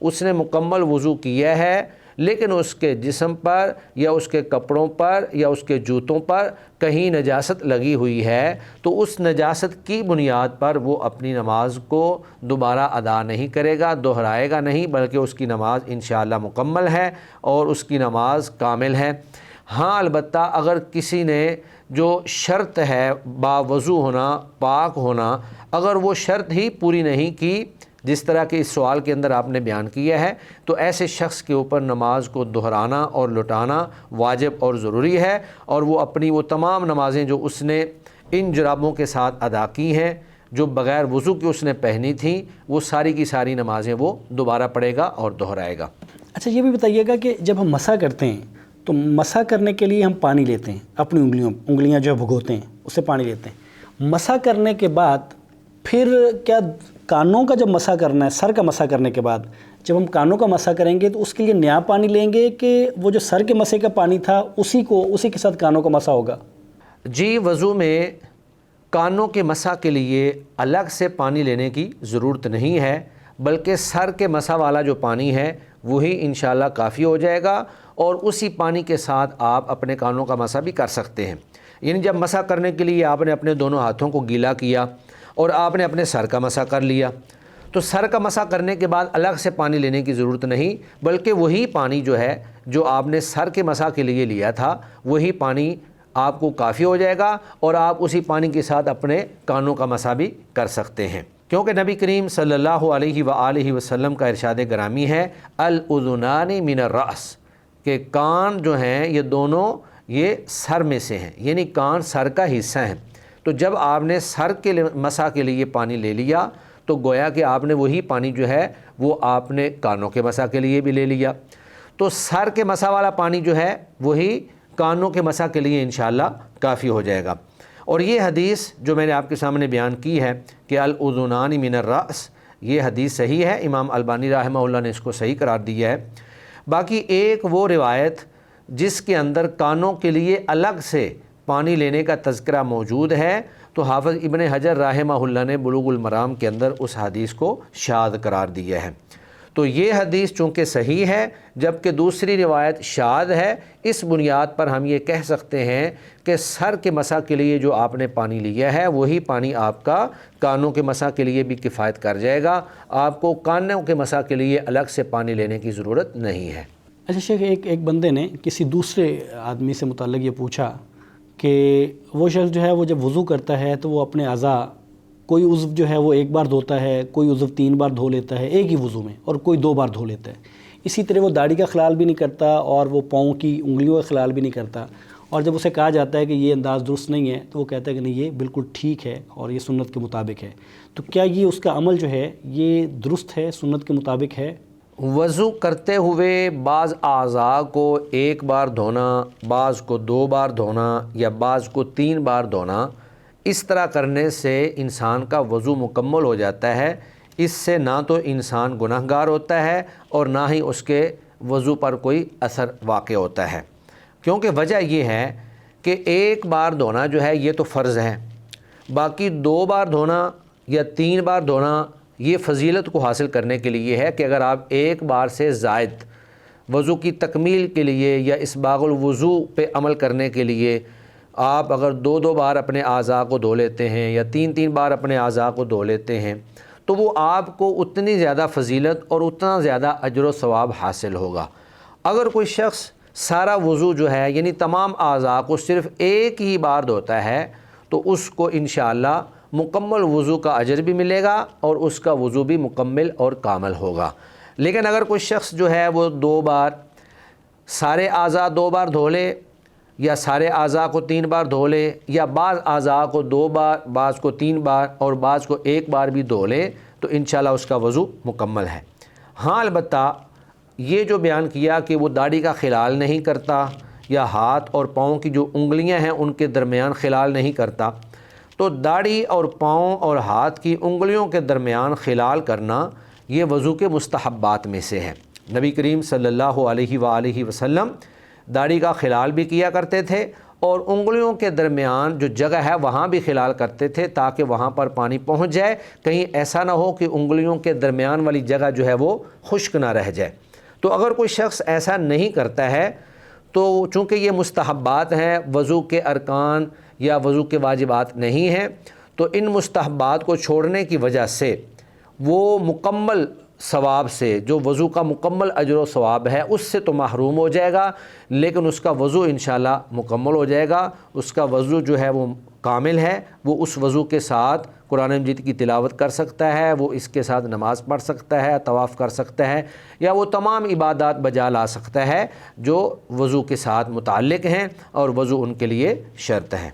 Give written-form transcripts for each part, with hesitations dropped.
اس نے مکمل وضو کیا ہے لیکن اس کے جسم پر یا اس کے کپڑوں پر یا اس کے جوتوں پر کہیں نجاست لگی ہوئی ہے تو اس نجاست کی بنیاد پر وہ اپنی نماز کو دوبارہ ادا نہیں کرے گا، دہرائے گا نہیں، بلکہ اس کی نماز انشاءاللہ مکمل ہے اور اس کی نماز کامل ہے۔ ہاں البتہ اگر کسی نے جو شرط ہے باوضو ہونا، پاک ہونا، اگر وہ شرط ہی پوری نہیں کی جس طرح کہ اس سوال کے اندر آپ نے بیان کیا ہے، تو ایسے شخص کے اوپر نماز کو دہرانا اور لٹانا واجب اور ضروری ہے، اور وہ اپنی وہ تمام نمازیں جو اس نے ان جرابوں کے ساتھ ادا کی ہیں، جو بغیر وضو کے اس نے پہنی تھیں، وہ ساری کی ساری نمازیں وہ دوبارہ پڑھے گا اور دہرائے گا۔ اچھا یہ بھی بتائیے گا کہ جب ہم مسح کرتے ہیں تو مسح کرنے کے لیے ہم پانی لیتے ہیں، اپنی انگلیاں جو بھگوتے ہیں اس سے پانی لیتے ہیں، مسح کرنے کے بعد پھر کیا کانوں کا جب مسح کرنا ہے، سر کا مسح کرنے کے بعد جب ہم کانوں کا مسح کریں گے تو اس کے لیے نیا پانی لیں گے کہ وہ جو سر کے مسح کا پانی تھا اسی کے ساتھ کانوں کا مسح ہوگا؟ جی، وضو میں کانوں کے مسح کے لیے الگ سے پانی لینے کی ضرورت نہیں ہے، بلکہ سر کے مسح والا جو پانی ہے وہی انشاءاللہ کافی ہو جائے گا، اور اسی پانی کے ساتھ آپ اپنے کانوں کا مسح بھی کر سکتے ہیں۔ یعنی جب مسح کرنے کے لیے آپ نے اپنے دونوں ہاتھوں کو گیلا کیا اور آپ نے اپنے سر کا مسح کر لیا، تو سر کا مسح کرنے کے بعد الگ سے پانی لینے کی ضرورت نہیں، بلکہ وہی پانی جو ہے جو آپ نے سر کے مسح کے لیے لیا تھا وہی پانی آپ کو کافی ہو جائے گا، اور آپ اسی پانی کے ساتھ اپنے کانوں کا مسح بھی کر سکتے ہیں، کیونکہ نبی کریم صلی اللہ علیہ وآلہ وسلم کا ارشاد گرامی ہے الاذنان من الرأس، کہ کان جو ہیں یہ دونوں یہ سر میں سے ہیں، یعنی کان سر کا حصہ ہیں۔ تو جب آپ نے سر کے مسح کے لیے پانی لے لیا تو گویا کہ آپ نے وہی پانی جو ہے وہ آپ نے کانوں کے مسح کے لیے بھی لے لیا، تو سر کے مسح والا پانی جو ہے وہی کانوں کے مسح کے لیے انشاءاللہ کافی ہو جائے گا۔ اور یہ حدیث جو میں نے آپ کے سامنے بیان کی ہے کہ الاذنان من الرأس، یہ حدیث صحیح ہے، امام البانی رحمہ اللہ نے اس کو صحیح قرار دیا ہے۔ باقی ایک وہ روایت جس کے اندر کانوں کے لیے الگ سے پانی لینے کا تذکرہ موجود ہے، تو حافظ ابن حجر رحمہ اللہ نے بلوغ المرام کے اندر اس حدیث کو شاذ قرار دیا ہے۔ تو یہ حدیث چونکہ صحیح ہے جبکہ دوسری روایت شاذ ہے، اس بنیاد پر ہم یہ کہہ سکتے ہیں کہ سر کے مسح کے لیے جو آپ نے پانی لیا ہے وہی پانی آپ کا کانوں کے مسح کے لیے بھی کفایت کر جائے گا، آپ کو کانوں کے مسح کے لیے الگ سے پانی لینے کی ضرورت نہیں ہے۔ اچھا شیخ، ایک بندے نے کسی دوسرے آدمی سے متعلق یہ پوچھا کہ وہ شخص جو ہے وہ جب وضو کرتا ہے تو وہ اپنے اعضاء، کوئی عضو جو ہے وہ ایک بار دھوتا ہے، کوئی عضو 3 بار دھو لیتا ہے ایک ہی وضو میں، اور کوئی 2 بار دھو لیتا ہے۔ اسی طرح وہ داڑھی کا خلال بھی نہیں کرتا اور وہ پاؤں کی انگلیوں کا خلال بھی نہیں کرتا، اور جب اسے کہا جاتا ہے کہ یہ انداز درست نہیں ہے تو وہ کہتا ہے کہ نہیں یہ بالکل ٹھیک ہے اور یہ سنت کے مطابق ہے۔ تو کیا یہ اس کا عمل جو ہے یہ درست ہے، سنت کے مطابق ہے؟ وضو کرتے ہوئے بعض اعضاء کو 1 بار دھونا، بعض کو 2 بار دھونا یا بعض کو 3 بار دھونا، اس طرح کرنے سے انسان کا وضو مکمل ہو جاتا ہے۔ اس سے نہ تو انسان گنہگار ہوتا ہے اور نہ ہی اس کے وضو پر کوئی اثر واقع ہوتا ہے، کیونکہ وجہ یہ ہے کہ 1 بار دھونا جو ہے یہ تو فرض ہے، باقی 2 بار دھونا یا 3 بار دھونا یہ فضیلت کو حاصل کرنے کے لیے ہے کہ اگر آپ 1 بار سے زائد وضو کی تکمیل کے لیے یا اسباغ الوضو پہ عمل کرنے کے لیے آپ اگر 2 بار اپنے اعضاء کو دھو لیتے ہیں یا 3 بار اپنے اعضاء کو دھو لیتے ہیں تو وہ آپ کو اتنی زیادہ فضیلت اور اتنا زیادہ اجر و ثواب حاصل ہوگا۔ اگر کوئی شخص سارا وضو جو ہے یعنی تمام اعضاء کو صرف 1 ہی بار دھوتا ہے تو اس کو انشاءاللہ مکمل وضو کا اجر بھی ملے گا اور اس کا وضو بھی مکمل اور کامل ہوگا۔ لیکن اگر کوئی شخص جو ہے وہ 2 بار سارے اعضاء 2 بار دھو لے یا سارے اعضاء کو 3 بار دھو لے یا بعض اعضاء کو 2 بار، بعض کو 3 بار اور بعض کو 1 بار بھی دھو لے تو انشاءاللہ اس کا وضو مکمل ہے۔ ہاں البتہ یہ جو بیان کیا کہ وہ داڑھی کا خلال نہیں کرتا یا ہاتھ اور پاؤں کی جو انگلیاں ہیں ان کے درمیان خلال نہیں کرتا، تو داڑھی اور پاؤں اور ہاتھ کی انگلیوں کے درمیان خلال کرنا یہ وضو کے مستحبات میں سے ہے۔ نبی کریم صلی اللہ علیہ وآلہ وسلم داڑھی کا خلال بھی کیا کرتے تھے اور انگلیوں کے درمیان جو جگہ ہے وہاں بھی خلال کرتے تھے تاکہ وہااں پر پانی پہنچ جائے، کہیں ایسا نہ ہو کہ انگلیوں کے درمیان والی جگہ جو ہے وہ خشک نہ رہ جائے۔ تو اگر کوئی شخص ایسا نہیں کرتا ہے تو چونکہ یہ مستحبات ہیں، وضو کے ارکان یا وضو کے واجبات نہیں ہیں، تو ان مستحبات کو چھوڑنے کی وجہ سے وہ مکمل ثواب سے، جو وضو کا مکمل اجر و ثواب ہے، اس سے تو محروم ہو جائے گا، لیکن اس کا وضو انشاءاللہ مکمل ہو جائے گا۔ اس کا وضو جو ہے وہ کامل ہے، وہ اس وضو کے ساتھ قرآن مجید کی تلاوت کر سکتا ہے، وہ اس کے ساتھ نماز پڑھ سکتا ہے، طواف کر سکتا ہے، یا وہ تمام عبادات بجا لا سکتا ہے جو وضو کے ساتھ متعلق ہیں اور وضو ان کے لیے شرط ہے۔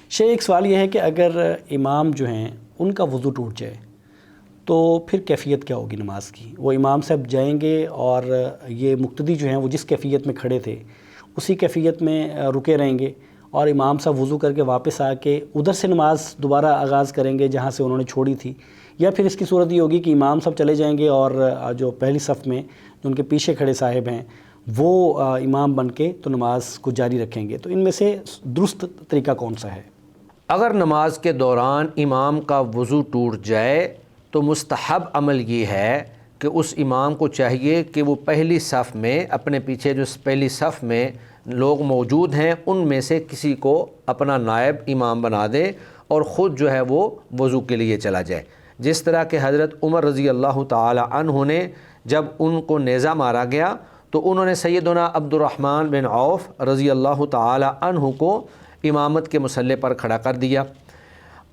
شیخ ایک سوال یہ ہے کہ اگر امام جو ہیں ان کا وضو ٹوٹ جائے تو پھر کیفیت کیا ہوگی نماز کی؟ وہ امام صاحب جائیں گے اور یہ مقتدی جو ہیں وہ جس کیفیت میں کھڑے تھے اسی کیفیت میں رکے رہیں گے، اور امام صاحب وضو کر کے واپس آ کے ادھر سے نماز دوبارہ آغاز کریں گے جہاں سے انہوں نے چھوڑی تھی، یا پھر اس کی صورت یہ ہوگی کہ امام صاحب چلے جائیں گے اور جو پہلی صف میں جو ان کے پیچھے کھڑے صاحب ہیں وہ امام بن کے تو نماز کو جاری رکھیں گے؟ تو ان میں سے درست طریقہ کون سا ہے؟ اگر نماز کے دوران امام کا وضو ٹوٹ جائے تو مستحب عمل یہ ہے کہ اس امام کو چاہیے کہ وہ پہلی صف میں، اپنے پیچھے جو پہلی صف میں لوگ موجود ہیں ان میں سے کسی کو اپنا نائب امام بنا دے اور خود جو ہے وہ وضو کے لیے چلا جائے، جس طرح کہ حضرت عمر رضی اللہ تعالی عنہ نے جب ان کو نیزہ مارا گیا تو انہوں نے سیدنا عبد الرحمن بن عوف رضی اللہ تعالی عنہ کو امامت کے مصلی پر کھڑا کر دیا۔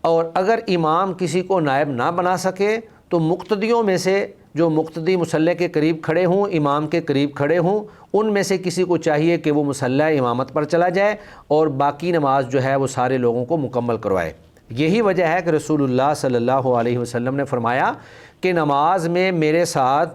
اور اگر امام کسی کو نائب نہ بنا سکے تو مقتدیوں میں سے جو مقتدی مصلی کے قریب کھڑے ہوں، امام کے قریب کھڑے ہوں، ان میں سے کسی کو چاہیے کہ وہ مصلی امامت پر چلا جائے اور باقی نماز جو ہے وہ سارے لوگوں کو مکمل کروائے۔ یہی وجہ ہے کہ رسول اللہ صلی اللہ علیہ وسلم نے فرمایا کہ نماز میں میرے ساتھ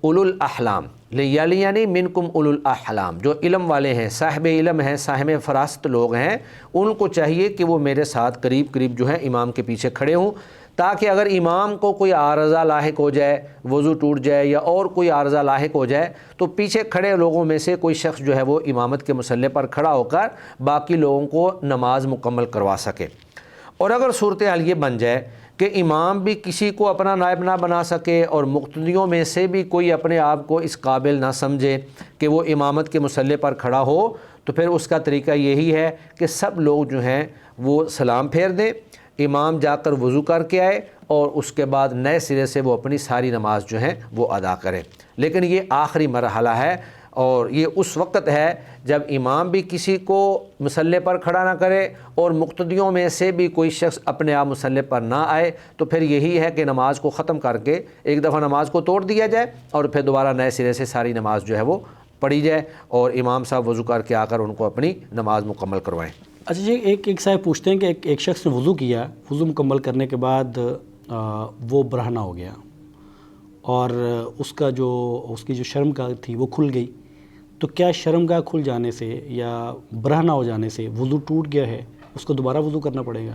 اولو الاحلام لیلینی منکم اولو الاحلام، جو علم والے ہیں، صاحب علم ہیں، صاحب فراست لوگ ہیں، ان کو چاہیے کہ وہ میرے ساتھ قریب قریب جو ہیں امام کے پیچھے کھڑے ہوں، تاکہ اگر امام کو کوئی عارضہ لاحق ہو جائے، وضو ٹوٹ جائے یا اور کوئی عارضہ لاحق ہو جائے تو پیچھے کھڑے لوگوں میں سے کوئی شخص جو ہے وہ امامت کے مصلی پر کھڑا ہو کر باقی لوگوں کو نماز مکمل کروا سکے۔ اور اگر صورتحال یہ بن جائے کہ امام بھی کسی کو اپنا نائب نہ بنا سکے اور مقتدیوں میں سے بھی کوئی اپنے آپ کو اس قابل نہ سمجھے کہ وہ امامت کے مصلی پر کھڑا ہو، تو پھر اس کا طریقہ یہی ہے کہ سب لوگ جو ہیں وہ سلام پھیر دیں، امام جا کر وضو کر کے آئے اور اس کے بعد نئے سرے سے وہ اپنی ساری نماز جو ہیں وہ ادا کریں۔ لیکن یہ آخری مرحلہ ہے اور یہ اس وقت ہے جب امام بھی کسی کو مصلی پر کھڑا نہ کرے اور مقتدیوں میں سے بھی کوئی شخص اپنے آپ مصلی پر نہ آئے، تو پھر یہی ہے کہ نماز کو ختم کر کے ایک دفعہ نماز کو توڑ دیا جائے اور پھر دوبارہ نئے سرے سے ساری نماز جو ہے وہ پڑھی جائے اور امام صاحب وضو کر کے آ کر ان کو اپنی نماز مکمل کروائیں۔ اچھا جی، ایک صاحب پوچھتے ہیں کہ ایک شخص نے وضو کیا، وضو مکمل کرنے کے بعد وہ برہنہ ہو گیا اور اس کی جو شرمگاہ تھی وہ کھل گئی، تو کیا شرمگاہ کھل جانے سے یا برہنہ ہو جانے سے وضو ٹوٹ گیا ہے، اس کو دوبارہ وضو کرنا پڑے گا؟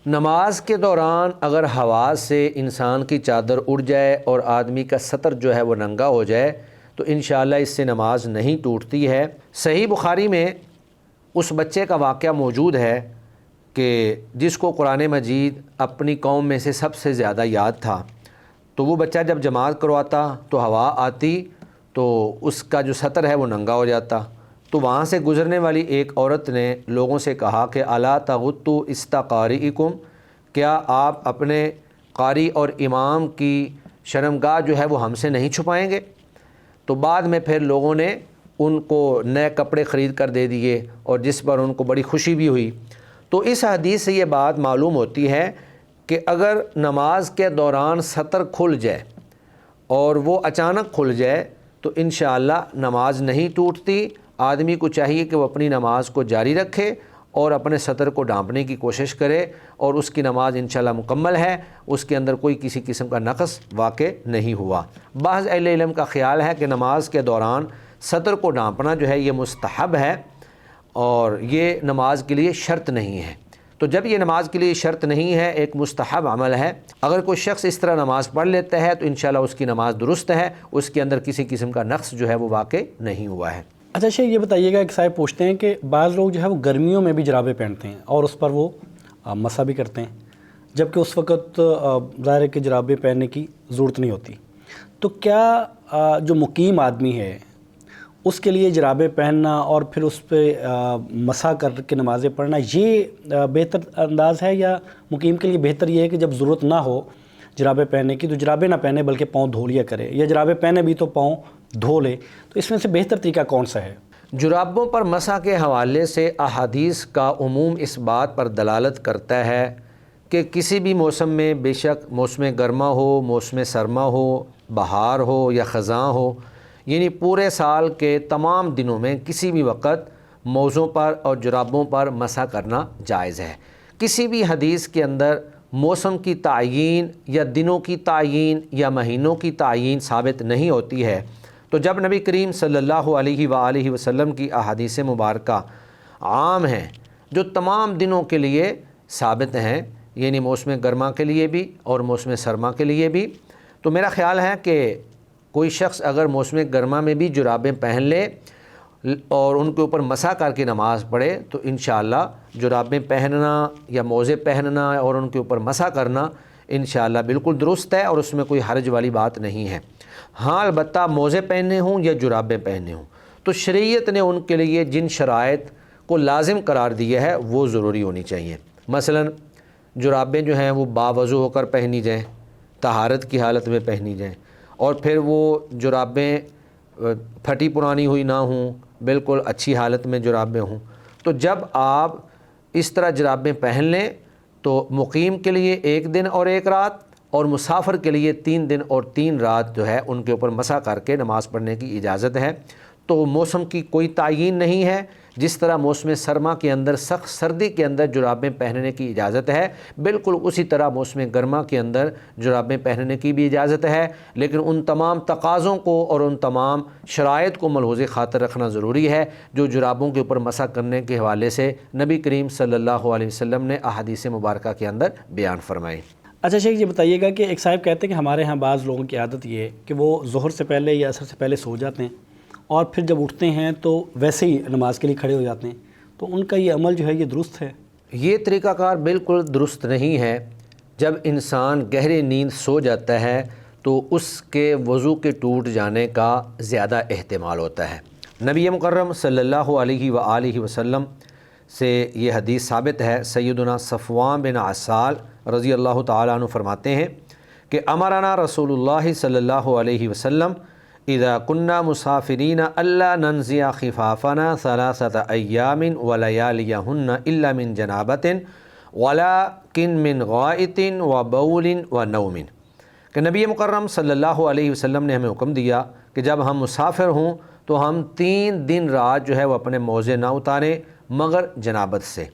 نماز کے دوران اگر حواس سے انسان کی چادر اڑ جائے اور آدمی کا سطر جو ہے وہ ننگا ہو جائے تو انشاءاللہ اس سے نماز نہیں ٹوٹتی ہے۔ صحیح بخاری میں اس بچے کا واقعہ موجود ہے کہ جس کو قرآن مجید اپنی قوم میں سے سب سے زیادہ یاد تھا، تو وہ بچہ جب جماعت کرواتا تو ہوا آتی تو اس کا جو سطر ہے وہ ننگا ہو جاتا، تو وہاں سے گزرنے والی ایک عورت نے لوگوں سے کہا کہ الا تغطوا استقارئکم، کیا آپ اپنے قاری اور امام کی شرمگاہ جو ہے وہ ہم سے نہیں چھپائیں گے؟ تو بعد میں پھر لوگوں نے ان کو نئے کپڑے خرید کر دے دیے اور جس پر ان کو بڑی خوشی بھی ہوئی۔ تو اس حدیث سے یہ بات معلوم ہوتی ہے کہ اگر نماز کے دوران سطر کھل جائے اور وہ اچانک کھل جائے تو انشاءاللہ نماز نہیں ٹوٹتی۔ آدمی کو چاہیے کہ وہ اپنی نماز کو جاری رکھے اور اپنے سطر کو ڈھانپنے کی کوشش کرے اور اس کی نماز انشاءاللہ مکمل ہے، اس کے اندر کوئی کسی قسم کا نقص واقع نہیں ہوا۔ بعض اہل علم کا خیال ہے کہ نماز کے دوران سطر کو ڈھانپنا جو ہے یہ مستحب ہے اور یہ نماز کے لیے شرط نہیں ہے۔ تو جب یہ نماز کے لیے شرط نہیں ہے، ایک مستحب عمل ہے، اگر کوئی شخص اس طرح نماز پڑھ لیتا ہے تو انشاءاللہ اس کی نماز درست ہے، اس کے اندر کسی قسم کا نقص جو ہے وہ واقع نہیں ہوا ہے۔ اچھا شیخ یہ بتائیے گا کہ صاحب پوچھتے ہیں کہ بعض لوگ جو ہے وہ گرمیوں میں بھی جرابیں پہنتے ہیں اور اس پر وہ مسح بھی کرتے ہیں، جبکہ اس وقت ظاہر ہے کہ جرابیں پہننے کی ضرورت نہیں ہوتی، تو کیا جو مقیم آدمی ہے اس کے لیے جرابیں پہننا اور پھر اس پہ مسح کر کے نمازیں پڑھنا یہ بہتر انداز ہے، یا مقیم کے لیے بہتر یہ ہے کہ جب ضرورت نہ ہو جرابیں پہننے کی تو جرابیں نہ پہنے بلکہ پاؤں دھو لیا کرے، یا جرابیں پہنے بھی تو پاؤں دھو لے؟ تو اس میں سے بہتر طریقہ کون سا ہے؟ جرابوں پر مسح کے حوالے سے احادیث کا عموم اس بات پر دلالت کرتا ہے کہ کسی بھی موسم میں، بے شک موسم گرما ہو، موسم سرما ہو، بہار ہو یا خزاں ہو، یعنی پورے سال کے تمام دنوں میں کسی بھی وقت موزوں پر اور جرابوں پر مسح کرنا جائز ہے۔ کسی بھی حدیث کے اندر موسم کی تعیین یا دنوں کی تعیین یا مہینوں کی تعیین ثابت نہیں ہوتی ہے، تو جب نبی کریم صلی اللہ علیہ وآلہ وسلم کی احادیث مبارکہ عام ہیں جو تمام دنوں کے لیے ثابت ہیں، یعنی موسم گرما کے لیے بھی اور موسم سرما کے لیے بھی، تو میرا خیال ہے کہ کوئی شخص اگر موسم گرما میں بھی جرابیں پہن لے اور ان کے اوپر مسح کر کے نماز پڑھے تو انشاءاللہ جرابیں پہننا یا موزے پہننا اور ان کے اوپر مسح کرنا انشاءاللہ بالکل درست ہے اور اس میں کوئی حرج والی بات نہیں ہے۔ ہاں البتہ موزے پہننے ہوں یا جرابیں پہننے ہوں تو شریعت نے ان کے لیے جن شرائط کو لازم قرار دیا ہے وہ ضروری ہونی چاہیے۔ مثلا جرابیں جو ہیں وہ باوضو ہو کر پہنی جائیں، طہارت کی حالت میں پہنی جائیں، اور پھر وہ جرابیں پھٹی پرانی ہوئی نہ ہوں، بالکل اچھی حالت میں جرابیں ہوں۔ تو جب آپ اس طرح جرابیں پہن لیں تو مقیم کے لیے 1 دن اور 1 رات اور مسافر کے لیے 3 دن اور 3 رات جو ہے ان کے اوپر مسح کر کے نماز پڑھنے کی اجازت ہے۔ تو موسم کی کوئی تعیین نہیں ہے، جس طرح موسم سرما کے اندر سخت سردی کے اندر جرابیں پہننے کی اجازت ہے، بالکل اسی طرح موسم گرما کے اندر جرابیں پہننے کی بھی اجازت ہے، لیکن ان تمام تقاضوں کو اور ان تمام شرائط کو ملحوظ خاطر رکھنا ضروری ہے جو جرابوں کے اوپر مسح کرنے کے حوالے سے نبی کریم صلی اللہ علیہ وسلم نے احادیث مبارکہ کے اندر بیان فرمائے۔ اچھا شیخ یہ بتائیے گا کہ ایک صاحب کہتے ہیں کہ ہمارے ہاں بعض لوگوں کی عادت یہ ہے کہ وہ ظہر سے پہلے یا عصر سے پہلے سو جاتے ہیں اور پھر جب اٹھتے ہیں تو ویسے ہی نماز کے لیے کھڑے ہو جاتے ہیں، تو ان کا یہ عمل جو ہے یہ درست ہے؟ یہ طریقہ کار بالکل درست نہیں ہے۔ جب انسان گہری نیند سو جاتا ہے تو اس کے وضو کے ٹوٹ جانے کا زیادہ احتمال ہوتا ہے۔ نبی مکرم صلی اللہ علیہ وآلہ وسلم سے یہ حدیث ثابت ہے، سیدنا صفوان بن عسال رضی اللہ تعالیٰ عنہ فرماتے ہیں کہ امرنا رسول اللہ صلی اللہ علیہ وسلم اذا كنا مسافرین الا ننزع خفافنا 3 ایام ولیالیہن الا من جنابۃ ولکن من غائط وبول ونوم، کہ نبی مکرم صلی اللہ علیہ وسلم نے ہمیں حکم دیا کہ جب ہم مسافر ہوں تو ہم 3 دن رات جو ہے وہ اپنے موزے نہ اتاریں مگر جنابت سے،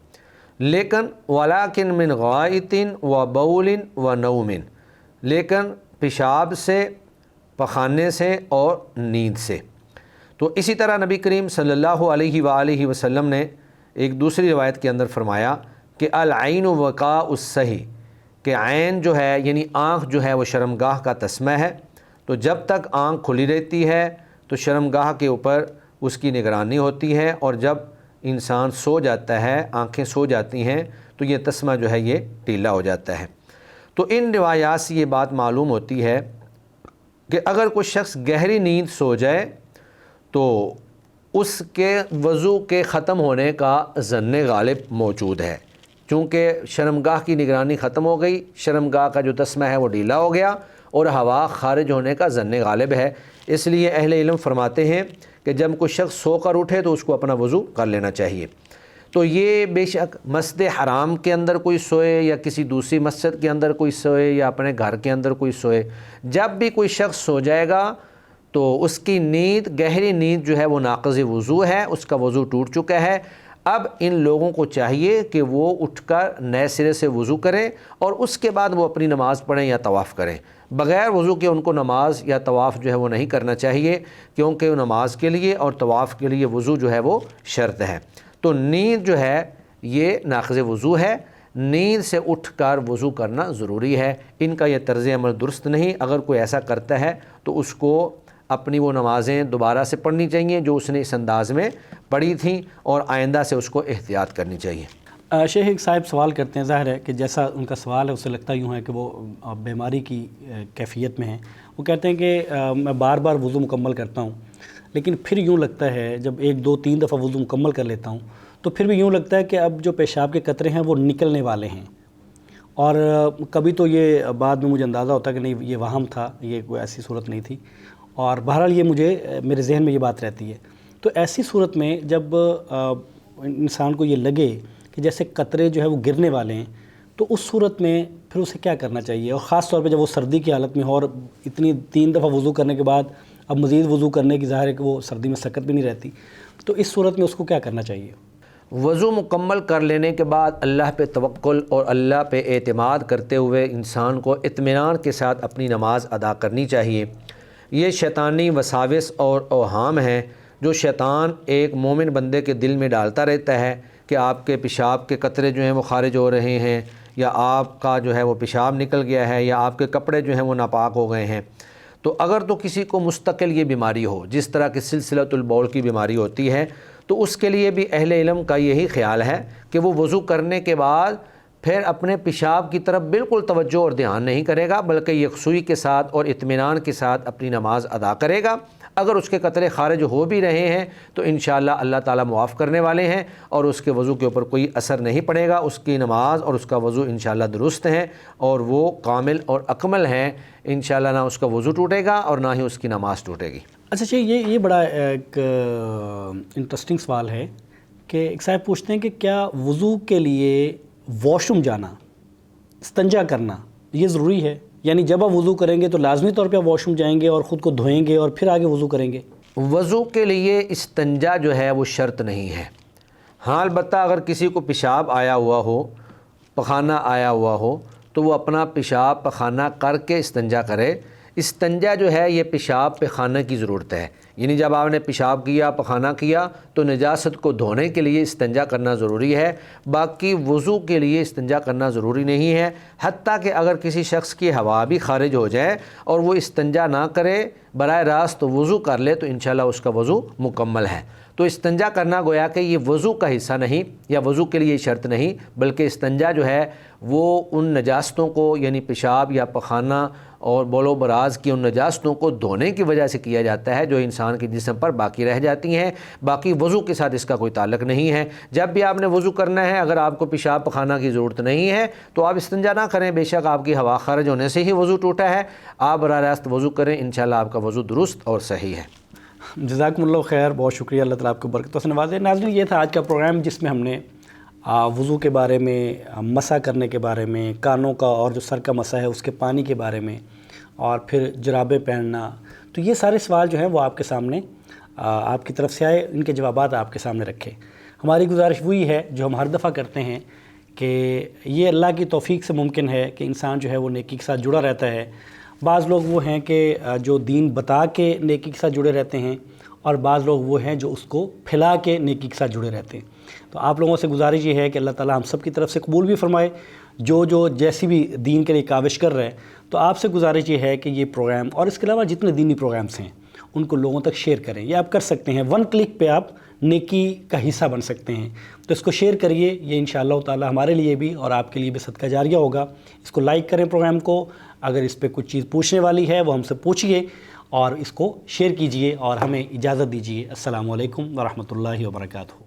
لیکن ولیکن من غائط وبول ونوم، لیکن پیشاب سے، پخانے سے اور نیند سے۔ تو اسی طرح نبی کریم صلی اللہ علیہ وآلہ وسلم نے ایک دوسری روایت کے اندر فرمایا کہ العین وقاء الصحی، کہ عین جو ہے یعنی آنکھ جو ہے وہ شرمگاہ کا تسمہ ہے، تو جب تک آنکھ کھلی رہتی ہے تو شرمگاہ کے اوپر اس کی نگرانی ہوتی ہے، اور جب انسان سو جاتا ہے، آنکھیں سو جاتی ہیں تو یہ تسمہ جو ہے یہ ٹھیلا ہو جاتا ہے۔ تو ان روایات سے یہ بات معلوم ہوتی ہے کہ اگر کوئی شخص گہری نیند سو جائے تو اس کے وضو کے ختم ہونے کا ظن غالب موجود ہے، چونکہ شرمگاہ کی نگرانی ختم ہو گئی، شرمگاہ کا جو تسمہ ہے وہ ڈھیلا ہو گیا اور ہوا خارج ہونے کا ظن غالب ہے۔ اس لیے اہل علم فرماتے ہیں کہ جب کوئی شخص سو کر اٹھے تو اس کو اپنا وضو کر لینا چاہیے۔ تو یہ بے شک مسجد حرام کے اندر کوئی سوئے یا کسی دوسری مسجد کے اندر کوئی سوئے یا اپنے گھر کے اندر کوئی سوئے، جب بھی کوئی شخص سو جائے گا تو اس کی نیند، گہری نیند جو ہے وہ ناقض وضو ہے، اس کا وضو ٹوٹ چکا ہے۔ اب ان لوگوں کو چاہیے کہ وہ اٹھ کر نئے سرے سے وضو کریں اور اس کے بعد وہ اپنی نماز پڑھیں یا طواف کریں۔ بغیر وضو کے ان کو نماز یا طواف جو ہے وہ نہیں کرنا چاہیے، کیونکہ نماز کے لیے اور طواف کے لیے وضو جو ہے وہ شرط ہے۔ تو نیند جو ہے یہ ناقض وضو ہے، نیند سے اٹھ کر وضو کرنا ضروری ہے۔ ان کا یہ طرز عمل درست نہیں، اگر کوئی ایسا کرتا ہے تو اس کو اپنی وہ نمازیں دوبارہ سے پڑھنی چاہیے جو اس نے اس انداز میں پڑھی تھیں، اور آئندہ سے اس کو احتیاط کرنی چاہیے۔ شیخ صاحب سوال کرتے ہیں، ظاہر ہے کہ جیسا ان کا سوال ہے اسے لگتا یوں ہے کہ وہ بیماری کی کیفیت میں ہیں۔ وہ کہتے ہیں کہ میں بار بار وضو مکمل کرتا ہوں، لیکن پھر یوں لگتا ہے جب 1 2 3 دفعہ وضو مکمل کر لیتا ہوں تو پھر بھی یوں لگتا ہے کہ اب جو پیشاب کے قطرے ہیں وہ نکلنے والے ہیں، اور کبھی تو یہ بعد میں مجھے اندازہ ہوتا ہے کہ نہیں یہ وہم تھا، یہ کوئی ایسی صورت نہیں تھی، اور بہرحال یہ میرے ذہن میں یہ بات رہتی ہے۔ تو ایسی صورت میں جب انسان کو یہ لگے کہ جیسے قطرے جو ہے وہ گرنے والے ہیں، تو اس صورت میں پھر اسے کیا کرنا چاہیے؟ اور خاص طور پہ جب وہ سردی کی حالت میں ہو اور اتنی 3 دفعہ وضو کرنے کے بعد اب مزید وضو کرنے کی ظاہر ہے کہ وہ سردی میں سکت بھی نہیں رہتی، تو اس صورت میں اس کو کیا کرنا چاہیے؟ وضو مکمل کر لینے کے بعد اللہ پہ توکل اور اللہ پہ اعتماد کرتے ہوئے انسان کو اطمینان کے ساتھ اپنی نماز ادا کرنی چاہیے۔ یہ شیطانی وساوس اور اوہام ہیں جو شیطان ایک مومن بندے کے دل میں ڈالتا رہتا ہے کہ آپ کے پیشاب کے قطرے جو ہیں وہ خارج ہو رہے ہیں، یا آپ کا جو ہے وہ پیشاب نکل گیا ہے، یا آپ کے کپڑے جو ہیں وہ ناپاک ہو گئے ہیں۔ تو اگر تو کسی کو مستقل یہ بیماری ہو، جس طرح کی سلسلۃ البول کی بیماری ہوتی ہے، تو اس کے لیے بھی اہل علم کا یہی خیال ہے کہ وہ وضو کرنے کے بعد پھر اپنے پیشاب کی طرف بالکل توجہ اور دھیان نہیں کرے گا، بلکہ یکسوئی کے ساتھ اور اطمینان کے ساتھ اپنی نماز ادا کرے گا۔ اگر اس کے قطرے خارج ہو بھی رہے ہیں تو انشاءاللہ اللہ تعالیٰ معاف کرنے والے ہیں، اور اس کے وضو کے اوپر کوئی اثر نہیں پڑے گا، اس کی نماز اور اس کا وضو انشاءاللہ درست ہیں اور وہ کامل اور اکمل ہیں۔ انشاءاللہ نہ اس کا وضو ٹوٹے گا اور نہ ہی اس کی نماز ٹوٹے گی۔ اچھا یہ بڑا ایک انٹرسٹنگ سوال ہے کہ ایک صاحب پوچھتے ہیں کہ کیا وضو کے لیے واش روم جانا، استنجا کرنا یہ ضروری ہے؟ یعنی جب آپ وضو کریں گے تو لازمی طور پہ آپ واش روم جائیں گے اور خود کو دھوئیں گے اور پھر آگے وضو کریں گے؟ وضو کے لیے استنجا جو ہے وہ شرط نہیں ہے۔ ہاں البتہ اگر کسی کو پیشاب آیا ہوا ہو، پخانہ آیا ہوا ہو، تو وہ اپنا پیشاب پخانہ کر کے استنجا کرے۔ استنجا جو ہے یہ پیشاب پخانہ کی ضرورت ہے، یعنی جب آپ نے پیشاب کیا، پخانہ کیا، تو نجاست کو دھونے کے لیے استنجا کرنا ضروری ہے، باقی وضو کے لیے استنجا کرنا ضروری نہیں ہے۔ حتیٰ کہ اگر کسی شخص کی ہوا بھی خارج ہو جائے اور وہ استنجا نہ کرے، براہ راست وضو کر لے، تو انشاءاللہ اس کا وضو مکمل ہے۔ تو استنجا کرنا گویا کہ یہ وضو کا حصہ نہیں، یا وضو کے لیے شرط نہیں، بلکہ استنجا جو ہے وہ ان نجاستوں کو، یعنی پیشاب یا پخانہ اور بول و براز کی ان نجاستوں کو دھونے کی وجہ سے کیا جاتا ہے جو انسان کے جسم پر باقی رہ جاتی ہیں، باقی وضو کے ساتھ اس کا کوئی تعلق نہیں ہے۔ جب بھی آپ نے وضو کرنا ہے، اگر آپ کو پیشاب پخانہ کی ضرورت نہیں ہے تو آپ استنجا نہ کریں، بے شک آپ کی ہوا خارج ہونے سے ہی وضو ٹوٹا ہے، آپ براہ راست وضو کریں، انشاءاللہ آپ کا وضو درست اور صحیح ہے۔ جزاکم اللہ خیر، بہت شکریہ، اللہ تعالیٰ آپ کو برکتوں سے نوازے۔ ناظرین، یہ تھا آج کا پروگرام جس میں ہم نے وضو کے بارے میں، مسح کرنے کے بارے میں، کانوں کا اور جو سر کا مسح ہے اس کے پانی کے بارے میں، اور پھر جرابیں پہننا، تو یہ سارے سوال جو ہیں وہ آپ کے سامنے آپ کی طرف سے آئے، ان کے جوابات آپ کے سامنے رکھے۔ ہماری گزارش وہی ہے جو ہم ہر دفعہ کرتے ہیں کہ یہ اللہ کی توفیق سے ممکن ہے کہ انسان جو ہے وہ نیکی کے ساتھ جڑا رہتا ہے۔ بعض لوگ وہ ہیں کہ جو دین بتا کے نیکی کے ساتھ جڑے رہتے ہیں، اور بعض لوگ وہ ہیں جو اس کو پھیلا کے نیکی کے ساتھ جڑے رہتے ہیں۔ تو آپ لوگوں سے گزارش یہ ہے کہ اللہ تعالیٰ ہم سب کی طرف سے قبول بھی فرمائے، جو جیسی بھی دین کے لیے کاوش کر رہے ہیں۔ تو آپ سے گزارش یہ ہے کہ یہ پروگرام اور اس کے علاوہ جتنے دینی پروگرامز ہیں ان کو لوگوں تک شیئر کریں۔ یہ آپ کر سکتے ہیں، 1 کلک پہ آپ نیکی کا حصہ بن سکتے ہیں۔ تو اس کو شیئر کریے، یہ انشاءاللہ تعالی ہمارے لیے بھی اور آپ کے لیے بھی صدقہ جاریہ ہوگا۔ اس کو لائک کریں پروگرام کو، اگر اس پہ کچھ چیز پوچھنے والی ہے وہ ہم سے پوچھیے، اور اس کو شیئر کیجئے اور ہمیں اجازت دیجیے۔ السلام علیکم ورحمۃ اللہ وبرکاتہ۔